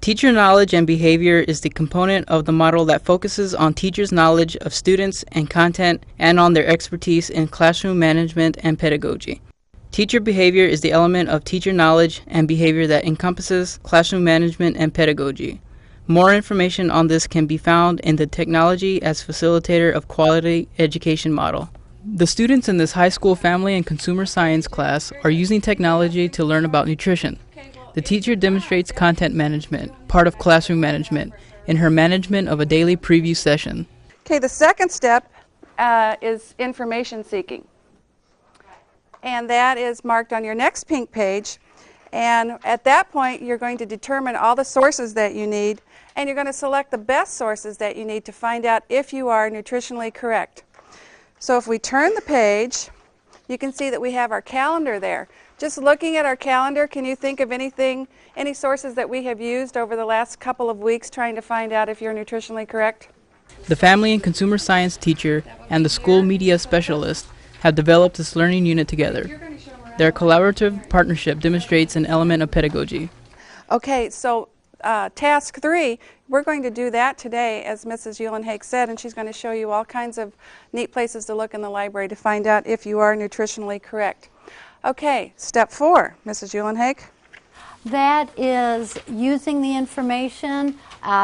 Teacher knowledge and behavior is the component of the model that focuses on teachers' knowledge of students and content and on their expertise in classroom management and pedagogy. Teacher behavior is the element of teacher knowledge and behavior that encompasses classroom management and pedagogy. More information on this can be found in the Technology as Facilitator of Quality Education model. The students in this high school family and consumer science class are using technology to learn about nutrition. The teacher demonstrates content management, part of classroom management, in her management of a daily preview session. Okay, the second step is information seeking. And that is marked on your next pink page. And at that point, you're going to determine all the sources that you need, and you're going to select the best sources that you need to find out if you are nutritionally correct. So if we turn the page, you can see that we have our calendar there. Just looking at our calendar, can you think of any sources that we have used over the last couple of weeks trying to find out if you're nutritionally correct? The family and consumer science teacher and the school media specialist have developed this learning unit together. Their collaborative partnership demonstrates an element of pedagogy. Okay, so task 3, we're going to do that today, as Mrs. Uhlenhake said, and she's going to show you all kinds of neat places to look in the library to find out if you are nutritionally correct. Okay, step 4, Mrs. Uhlenhake. That is using the information,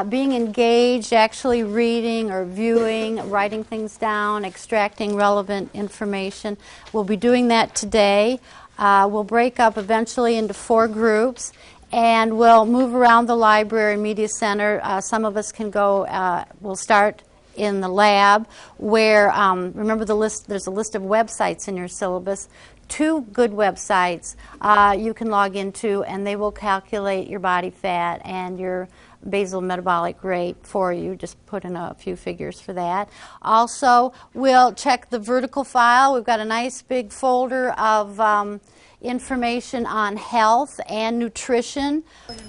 being engaged, actually reading or viewing, writing things down, extracting relevant information. We'll be doing that today. We'll break up eventually into 4 groups, and we'll move around the library and media center. Some of us can go, we'll start in the lab where, remember the list, there's a list of websites in your syllabus. 2 good websites you can log into, and they will calculate your body fat and your basal metabolic rate for you. Just put in a few figures for that. Also, we'll check the vertical file. We've got a nice big folder of information on health and nutrition.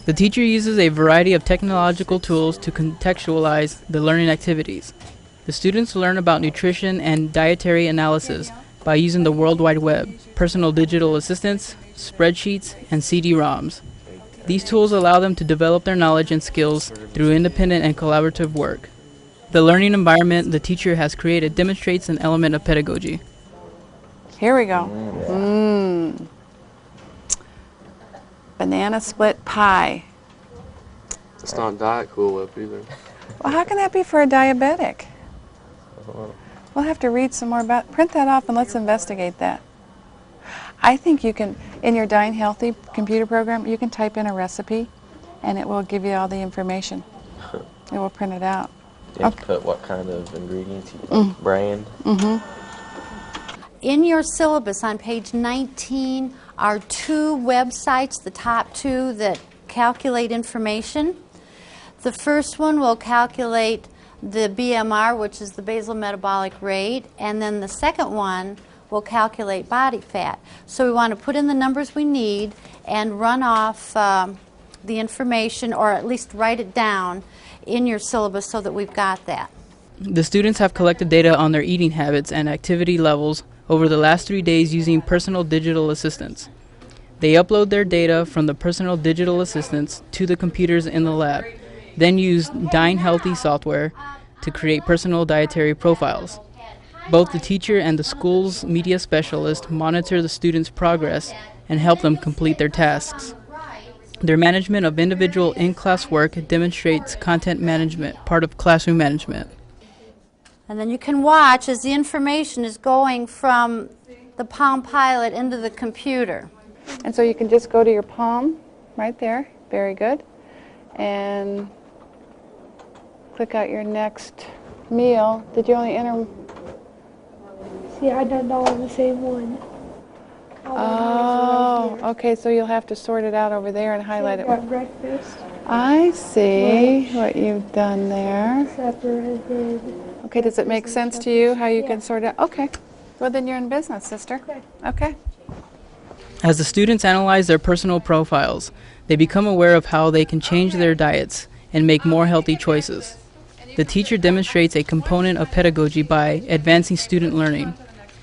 The teacher uses a variety of technological tools to contextualize the learning activities. The students learn about nutrition and dietary analysis by using the World Wide Web, personal digital assistants, spreadsheets, and CD-ROMs. These tools allow them to develop their knowledge and skills through independent and collaborative work. The learning environment the teacher has created demonstrates an element of pedagogy. Here we go. Banana split pie. It's not Diet Cool Whip either. Well, how can that be for a diabetic? We'll have to read some more about, print that off and let's investigate that. I think you can, in your Dine Healthy computer program, you can type in a recipe and it will give you all the information. It will print it out. You have to put what kind of ingredients, brand? In your syllabus on page 19 are 2 websites, the top 2 that calculate information. The first one will calculate the BMR, which is the basal metabolic rate, and then the second one will calculate body fat. So we want to put in the numbers we need and run off the information, or at least write it down in your syllabus so that we've got that. The students have collected data on their eating habits and activity levels over the last 3 days using personal digital assistants. They upload their data from the personal digital assistants to the computers in the lab, then use Dine Healthy software to create personal dietary profiles. Both the teacher and the school's media specialist monitor the students' progress and help them complete their tasks. Their management of individual in-class work demonstrates content management, part of classroom management. And then you can watch as the information is going from the Palm Pilot into the computer. And so you can just go to your Palm right there. Very good. And click out your next meal. Did you only enter? See, I done all the same one. Oh, okay, so you'll have to sort it out over there and highlight it. Got breakfast. I see what you've done there. Separated. Okay, does it make sense to you how you can sort it out? Okay. Well, then you're in business, sister. Okay. As the students analyze their personal profiles, they become aware of how they can change their diets and make more healthy choices. The teacher demonstrates a component of pedagogy by advancing student learning.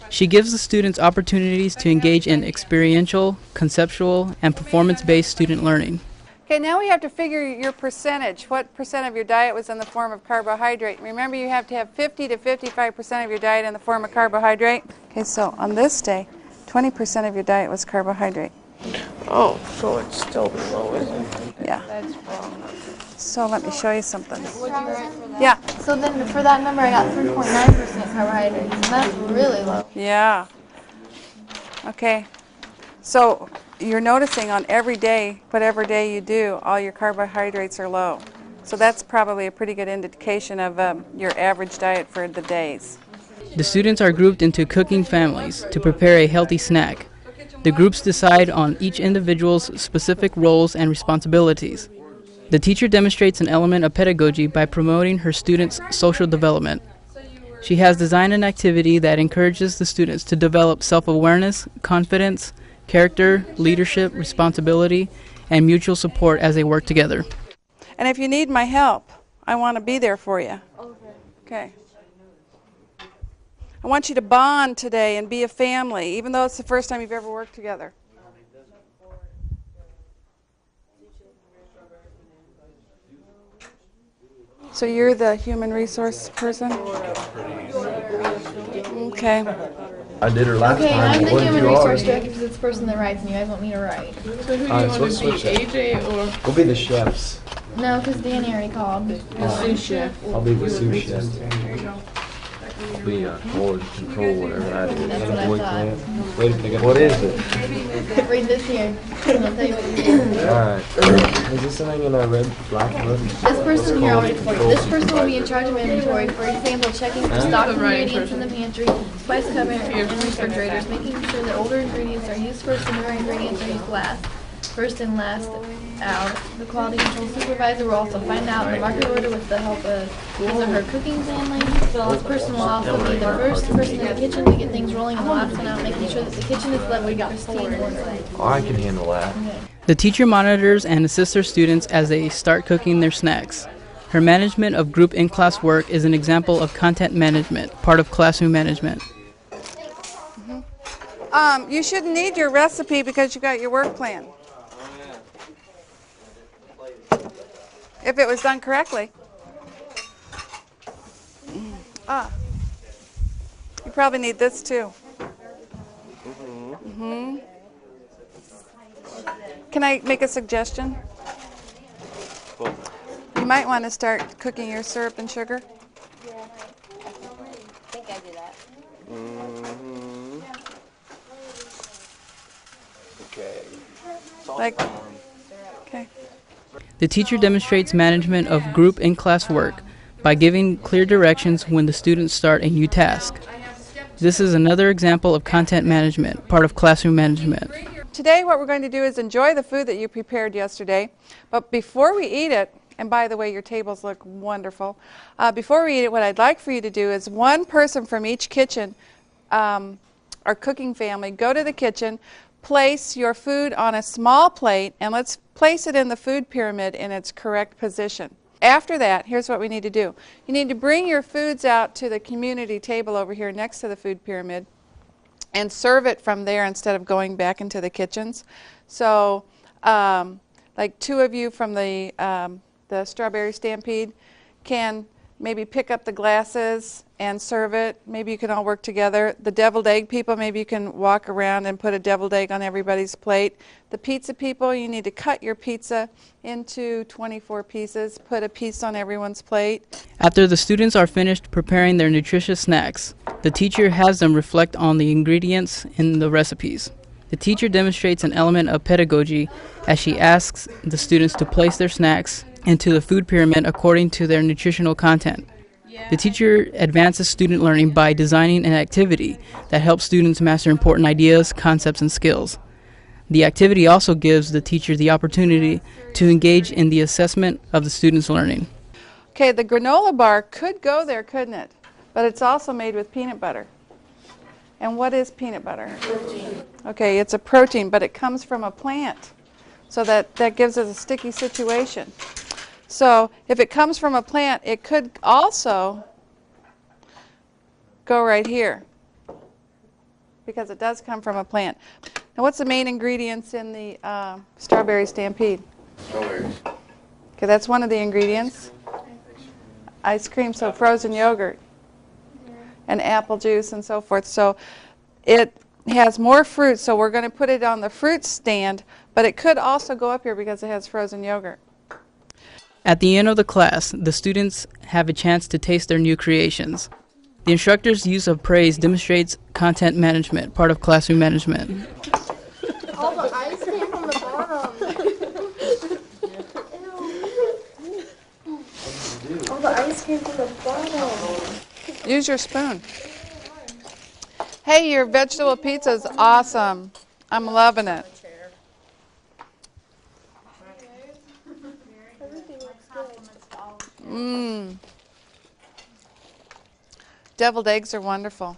She gives the students opportunities to engage in experiential, conceptual, and performance-based student learning. Okay, now we have to figure your percentage. What percent of your diet was in the form of carbohydrate? Remember, you have to have 50 to 55% of your diet in the form of carbohydrate. Okay, so on this day, 20% of your diet was carbohydrate. Oh, so it's still below, isn't it? Yeah. So let me show you something. Yeah. So then for that number, I got 3.9% carbohydrates, and that's really low. Yeah. Okay. So you're noticing on every day, whatever day you do, all your carbohydrates are low. So that's probably a pretty good indication of your average diet for the days. The students are grouped into cooking families to prepare a healthy snack. The groups decide on each individual's specific roles and responsibilities. The teacher demonstrates an element of pedagogy by promoting her students' social development. She has designed an activity that encourages the students to develop self-awareness, confidence, character, leadership, responsibility, and mutual support as they work together. And if you need my help, I want to be there for you. Okay. I want you to bond today and be a family, even though it's the first time you've ever worked together. So you're the human resource person? Okay. I did her last Okay, time. I'm the What human you resource are? director because it's the person that writes and you guys want me to write. So who do you Alright, so want let's to be, switch it. AJ or We'll be the chefs. No, because Danny already called. sous chef? I'll be the sous chef. I'll be board control, whatever that is. That's what I thought. Wait, what is it? Read this here, and I'll tell you what you do. Alright. Is this something in a red black book? This person here already for you. This person will be in charge of inventory, for example, checking for stock ingredients in the pantry, spice cabinet, and refrigerators, making sure that older ingredients are used first and newer ingredients are used last. First and last out. The quality control supervisor will also find out the market order with the help of his or her cooking family. This person will also be the first person in the kitchen to get things rolling and the last one out, making sure that the kitchen is left pristine and orderly. Oh, I can handle that. The teacher monitors and assists her students as they start cooking their snacks. Her management of group in-class work is an example of content management, part of classroom management. You shouldn't need your recipe because you got your work plan. If it was done correctly. You probably need this too. Can I make a suggestion? You might want to start cooking your syrup and sugar. Yeah, I think I do that. Okay. Like, okay. The teacher demonstrates management of group in-class work by giving clear directions when the students start a new task. This is another example of content management, part of classroom management. Today what we're going to do is enjoy the food that you prepared yesterday, but before we eat it, and by the way, your tables look wonderful. Before we eat it, what I'd like for you to do is one person from each kitchen or cooking family go to the kitchen, place your food on a small plate, and let's place it in the food pyramid in its correct position. After that, here's what we need to do. You need to bring your foods out to the community table over here next to the food pyramid and serve it from there instead of going back into the kitchens. So like two of you from the Strawberry Stampede can maybe pick up the glasses and serve it. Maybe you can all work together. The deviled egg people, maybe you can walk around and put a deviled egg on everybody's plate. The pizza people, you need to cut your pizza into 24 pieces, put a piece on everyone's plate. After the students are finished preparing their nutritious snacks, the teacher has them reflect on the ingredients in the recipes. The teacher demonstrates an element of pedagogy as she asks the students to place their snacks into the food pyramid according to their nutritional content. The teacher advances student learning by designing an activity that helps students master important ideas, concepts, and skills. The activity also gives the teacher the opportunity to engage in the assessment of the students' learning. Okay, the granola bar could go there, couldn't it? But it's also made with peanut butter. And what is peanut butter? Protein. Okay, it's a protein, but it comes from a plant. So that gives us a sticky situation. So if it comes from a plant, it could also go right here because it does come from a plant. Now what's the main ingredients in the Strawberry Stampede? Okay, that's one of the ingredients. Ice cream, so frozen yogurt and apple juice and so forth. So it has more fruit, so we're going to put it on the fruit stand, but it could also go up here because it has frozen yogurt. At the end of the class, the students have a chance to taste their new creations. The instructor's use of praise demonstrates content management, part of classroom management. All the ice came from the bottom. All the ice came from the bottom. Use your spoon. Hey, your vegetable pizza is awesome. I'm loving it. Mmm. Deviled eggs are wonderful.